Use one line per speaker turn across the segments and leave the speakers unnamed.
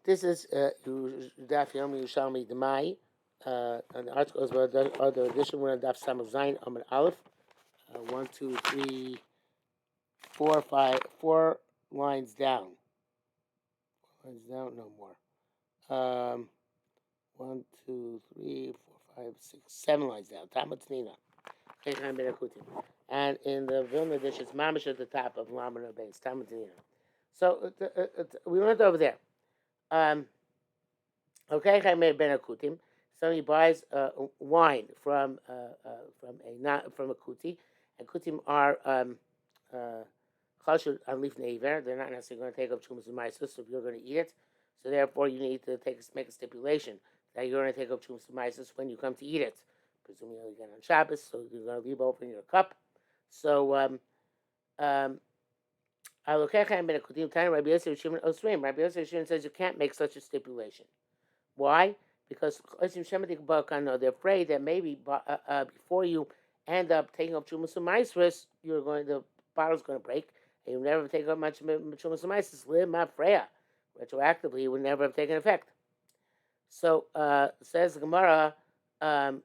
This is Daf Yomi Yerushalmi Demai. And the article is about the other edition. We're on Daf Samach Zayin Amud Aleph. 1, 2, 3, 4, 5, 4 lines down. Lines down, no more. 1, 2, 3, 4, 5, 6, 7 lines down. Tamatnina. And in the Vilna edition, it's Mamish at the top of Lamana base. Tamatnina. So we went over there. Okay, Chaimei Ben Akutim. Somebody buys wine from a kuti, and kutim are chashud on leaf neiver. They're not necessarily going to take up chumas and maisus if you're going to eat it. So therefore, you need to make a stipulation that you're going to take up chumas and maisus when you come to eat it. Presumably again on Shabbos, so you're going to leave over in your cup. So Alokechem Ben Akutim. Tiny Rabbi Yosef Shimon Osrim. Rabbi Yosef Shimon says you can't make such a stipulation. Why? Because they're afraid that maybe before you end up taking up Chumas Maisris, the bottle's going to break, and you'll never take up much Chumas Maisris. Live Freya. Retroactively, it would never have taken effect. So says the Gemara, Hadam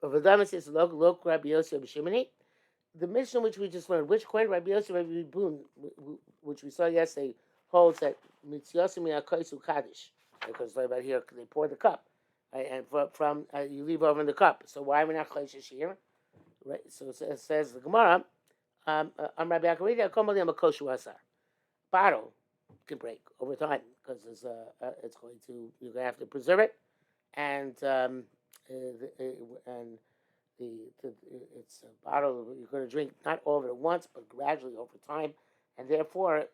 Vadamas is Lok Rabbi Yosef B'Shimoni. The mission which we just learned, which according to Rabbi Yosef Rabbi Bun, which we saw yesterday, holds that Mitzyosim Yakaisu Kaddish. Because right here, they pour the cup. Right, and from you leave over in the cup. So why are we not Chayshish here? Right, so it says the Gemara, I'm Rabbi Akarida, Komali Amakoshu Asar. Bottle can break over time because it's going to, you're going to have to preserve it. And it's a bottle you're going to drink not all of it at once, but gradually over time, and therefore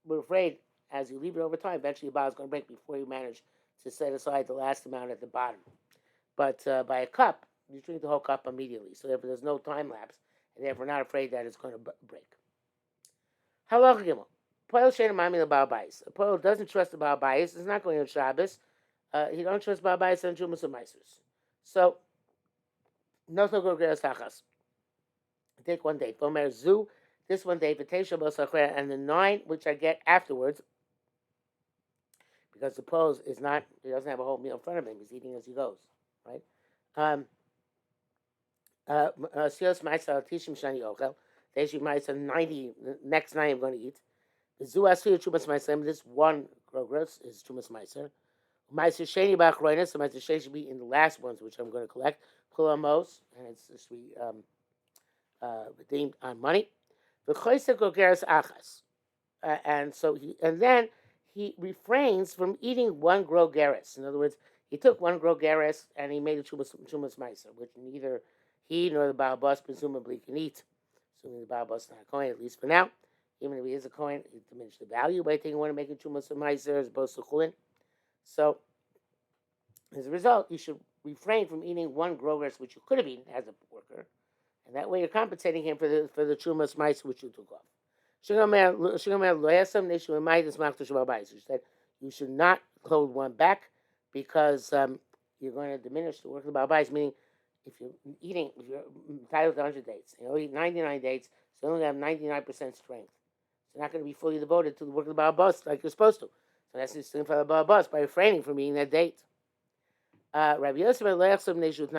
we're afraid as you leave it over time, eventually the bottle's going to break before you manage to set aside the last amount at the bottom. But by a cup, you drink the whole cup immediately, so therefore there's no time lapse, and therefore not afraid that it's going to break. Halacha Gimel. Poel shein ma'amin l'Baal Bayis. A Poel doesn't trust the Baal Bayis. It's not going on Shabbos. He don't trust Baal Bayis and Chumas and Maisers. So Nothing go get tachas. Take one day. Fomer zu. This one day, and the 9 which I get afterwards, because the pose is not. He doesn't have a whole meal in front of him. He's eating as he goes, right? Sios ma'isa tishim shani ochel. Teishi ma'isa 90. The next 9 I'm going to eat. The zu asir chumas ma'isa. This one progress is chumas ma'isa. Ma'isa sheni ba'achroinis. So ma'isa sheni should be in the last ones, which I'm going to collect. Kulamos, and it's just be redeemed on money. The choisek gogeres achas, and then he refrains from eating one grogeres. In other words, he took one grogeres and he made a chumas meiser, which neither he nor the Baal Bas presumably can eat. Assuming the Baal Bas is not a coin, at least for now. Even if he is a coin, it diminishes the value by taking one and making chumas meiser as opposed to chulin. So, as a result, you should refrain from eating one grogeres which you could have eaten as a worker, and that way you're compensating him for the chumas meiser which you took off. She said you should not hold one back because you're going to diminish the work of the Baal, meaning if you're entitled to 100 dates, you eat 99 dates, so you only have 99% strength. So you're not going to be fully devoted to the work of the Baal like you're supposed to. So that's the thing for the Baal by refraining from eating that date. Rabbi Yosef you should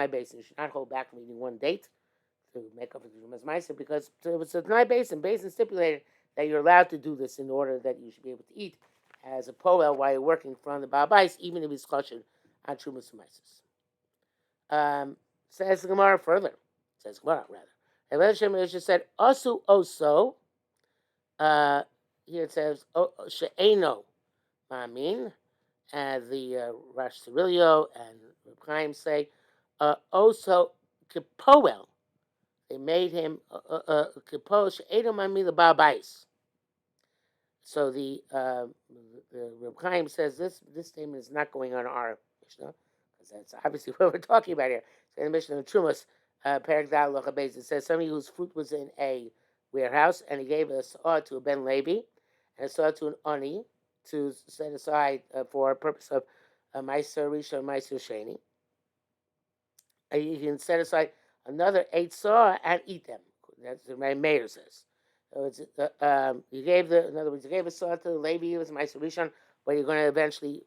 not hold back from eating one date to make up for the Jumas Meiser, because it's a Tanai Basin. Basin stipulated that you're allowed to do this in order that you should be able to eat as a poel while you're working from the Baal Bais, even if he's chashed on Jumas Meiser. Says the Gemara further. Says Gemara rather. And Hashem just said Osu Oso. Here it says She'eno Ma'amin. As the Rosh Cirilio and Reb Chaim say, Oso Kipoel. They made him Kipoel She'eno Ma'amin the Baal Bais. So the Reb Chaim says this statement is not going on our Mishnah, because that's obviously what we're talking about here. So in the Mishnah of Trumas, Perek Dal Locha Beis, it says somebody whose fruit was in a warehouse, and he gave a saw to a Ben Levi, and a saw to an Oni, to set aside for a purpose of Meiser Rishon, Meiser Sheni. You can set aside another 8 saw and eat them. That's what my mayor says. So it's, in other words, you gave a saw to the Levi, it was my solution, but you're going to eventually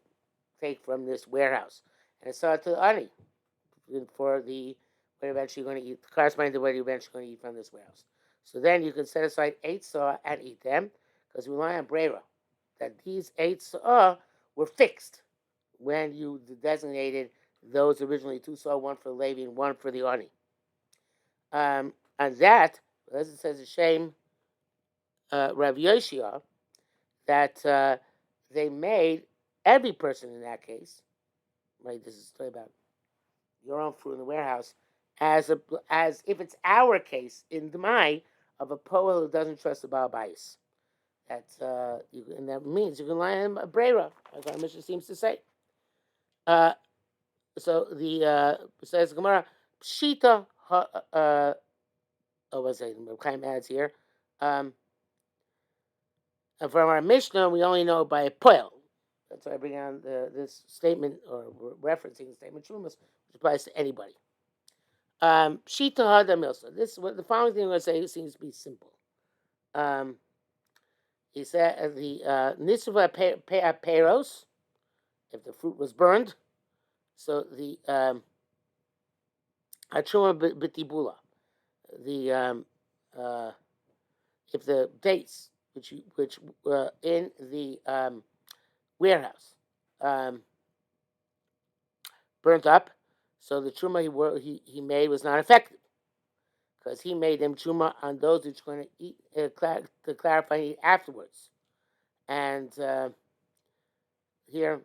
take from this warehouse. And a saw to the Ani for the what you're eventually going to eat, corresponding to what you're eventually going to eat from this warehouse. So then you can set aside 8 saw and eat them, because we rely on Brera, that these 8 saw were fixed when you designated those originally 2 saw, one for the Levi and one for the Ani. And that, as it says, a shame, Rav Yoshia, that they made every person in that case, right? This is a story about your own fruit in the warehouse, as if it's our case in Demai of a poel who doesn't trust the Baal Bayis. And that means you can lie on a brera, as our mission seems to say. So the says Gemara, Pshita. What's it? Chaim adds here. And from our Mishnah, we only know by a poel. That's why I bring on this statement, or referencing the statement Trumas, which applies to anybody. Pshita hada milsa. The following thing I'm going to say seems to be simple. He said the nisva peros, if the fruit was burned, so the atruma b'tibula, the if the dates which in the warehouse burnt up, so the truma he made was not effective, because he made them truma on those which are going to eat to clarify eat afterwards, and here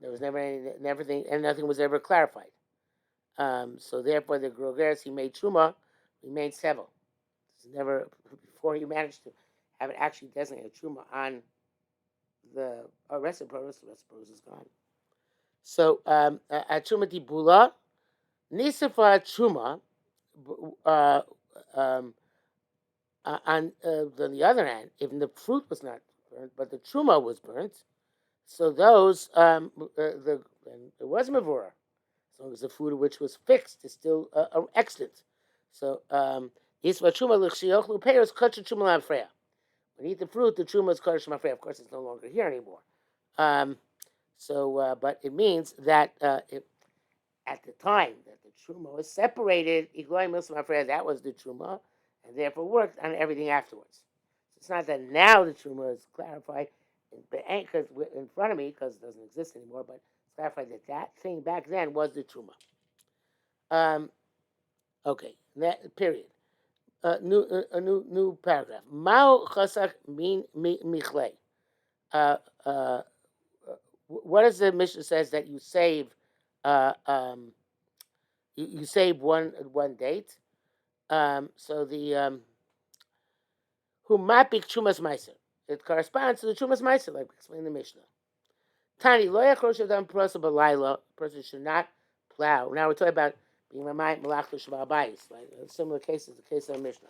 there was nothing was ever clarified. So therefore, the grogeres he made truma remained sevel. Never before he managed to have it actually designated truma on the rest of the produce. The rest of the produce is gone. So at truma tibula, nisafa truma. On the other hand, if the fruit was not burnt, but the truma was burnt, so those it was mavura, as long as the food which was fixed is still extant. So isva truma l'chshiochlu peiros kachar truma l'afreya. When you eat the fruit, the truma is kachar l'afreya. Of course, it's no longer here anymore. But it means that at the time that the truma was separated, that was the truma, and therefore worked on everything afterwards. So it's not that now the truma is clarified in front of me, because it doesn't exist anymore, but it's clarified that thing back then was the truma. Okay, period. New paragraph. Mao chasak min michle. What does the Mishnah says that you save? You save one date. So the humapik chumas meiser. It corresponds to the chumas meiser, like we explained in the Mishnah. Tani lo yachrosh adam prosa b'layla. Person should not plow. Now we're talking about being mamayit malach l'shva bayis, right? A similar case is the case of the Mishnah.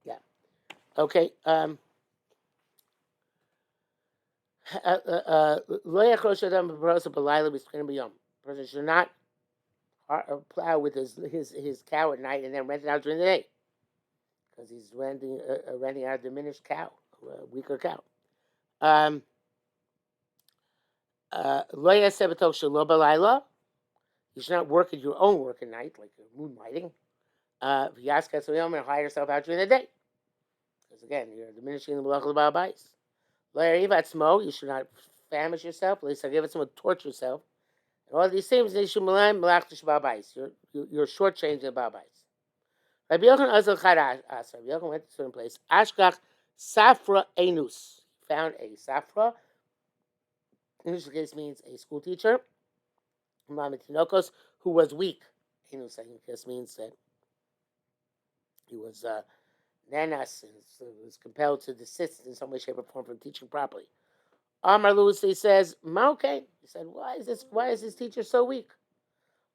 Yeah. Okay. Lo yachrosh adam prosa b'layla b'skin b'yom. Person should not plow with his cow at night and then rent it out during the day, because he's renting out a diminished cow, a weaker cow. You should not work at your own work at night, like moonlighting. And hire yourself out during the day, because again, you're diminishing the malach l'ba'abais. You should not famish yourself. At least I give it someone torture yourself. And all these things, you're shortchanging the ba'abais. Rabbi Yochanan Azal Chad Asa. Rabbi Yochanan went to a certain place. Ashkach Safra Enus. Found a Safra. In this case means a school teacher. Mamatinokos, who was weak. Enus, I guess, means that he was nanas and was compelled to desist in some way, shape, or form from teaching properly. Amar Lewis, he says, Mauke. He said, why is this teacher so weak?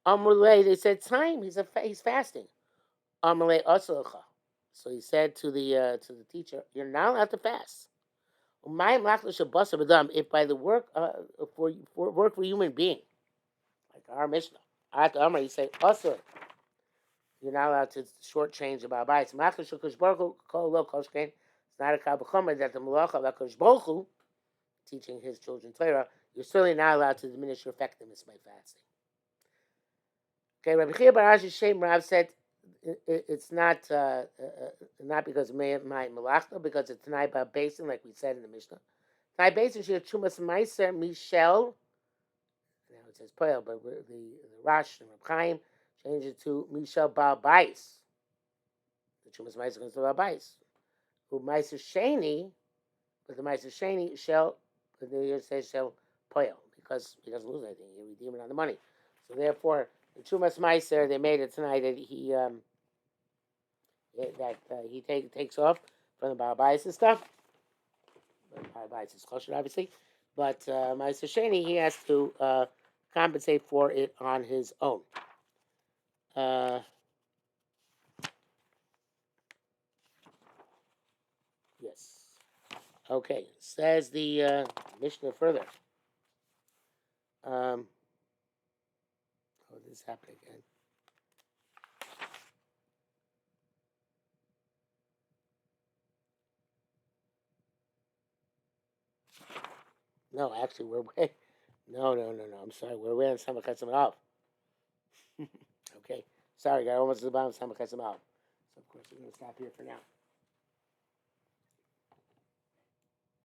Amar Lewis, they said, time. He's fasting. Amalei Asalacha. So he said to the teacher, "You're not allowed to fast. If by the work for work for human being, like our Mishnah, at Amar, you say also you're not allowed to shortchange the Ba'abayis. Machlosh Hakadosh Baruch Hu kol lo kol shkein. It's not a kavachoma that the malacha of Hakadosh Baruch Hu, teaching his children Torah, you're certainly not allowed to diminish your effectiveness by fasting." Okay, Rabbi Chia Bar Ashi Shem Rav said it's not because of my malachta, because it's Tanai Ba Basin, like we said in the Mishnah. Tanai Basin she Chumas Meiser Michel. Now it says Poel, but the Rash and Reb Chaim changed it to Michel Ba Bais. The Chumas Meiser goes to Ba Bais. Who Meiser Sheni, but the Meiser Sheni shall, but the year says shall Poel, because he doesn't lose anything. He redeem it on the money. So therefore, the Chumas Meiser, they made it tonight that he takes off from the Ba'abayis and stuff. Ba'abayis is kosher, obviously. But Meiser Sheni, he has to compensate for it on his own. Yes. Okay. Says the Mishnah further. Oh, this happened again. No, actually, we're way. No. I'm sorry. We're way on Samachat off. Okay. Sorry, guys. Almost to the bottom of Samachat. So, of course, we're going to stop here for now.